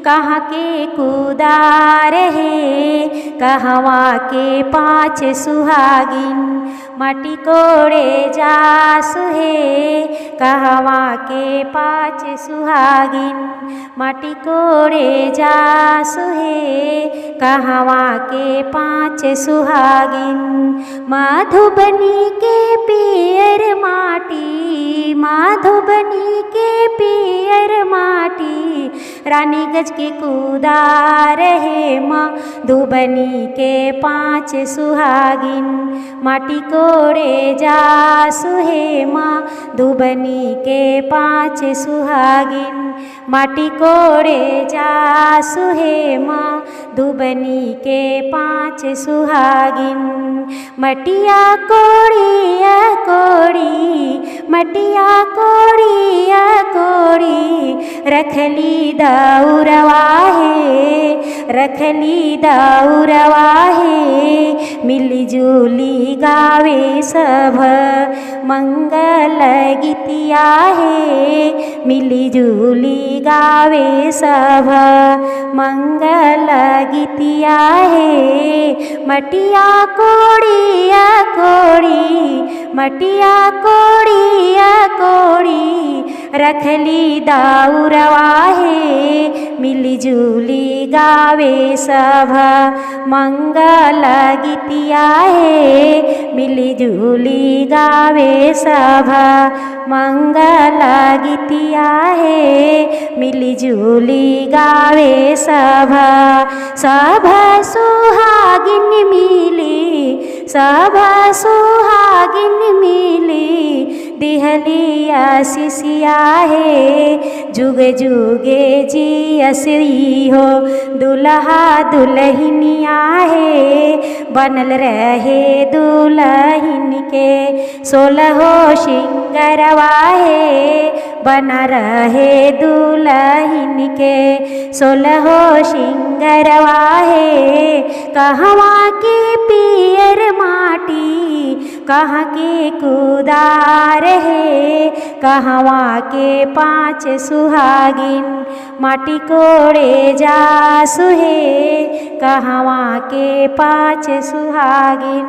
कहाँ के कुदार है, कहवा के पाँच सुहागिन माटी कोड़े जासु है, कहवा के पाँच सुहागिन माटी कोड़े जासु है, कहवा के पाँच सुहागिन। माधुबनी के पियर माटी, माधुबनी के पियर माटी, रानीगंज के कुदार है, माधुबनी के पाँच सुहागिन माटी कोड़े जासु है, माधुबनी के पाँच सुहागिन माटी कोड़े जासु है, माधुबनी के पाँच सुहागिन। मटिया कोड़िया कोड़ी, मटिया कोड़िया कोड़ी, रखली दौरवा है, रखली दौरवा है, मिली जुली गावे सब मंगल गीतिया है, मिली जुली गावे सब मंगल गीतिया है। मटिया कोड़िया कोड़ी, मटिया कोड़िया कोड़ी, रखली दौरवा है, मिली जुली गावे सब मंगल गीतिया है, मिली जुली गावे सब मंगल गीतिया है, मिली जुली गावे सब। सब सुहागिन मिली, सब सुहागिन मिली, दिहली आशीषिया है, जुगे जुगे जी असरी हो, दुल्हा दुल्हनिया है, बनल रहे दुल्हन के 16 श्रृंगारवा है, बना रहे दुल्हन के 16 श्रृंगारवा है। कहवा के पियर माटी, कहाँ के कुदार है, कहवा के पाँच सुहागिन माटी कोड़े जासु है, कहवा के पाँच सुहागिन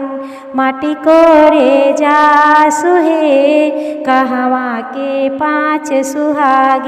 माटी कोड़े जासु है, कहवा के पाँच सुहागिन।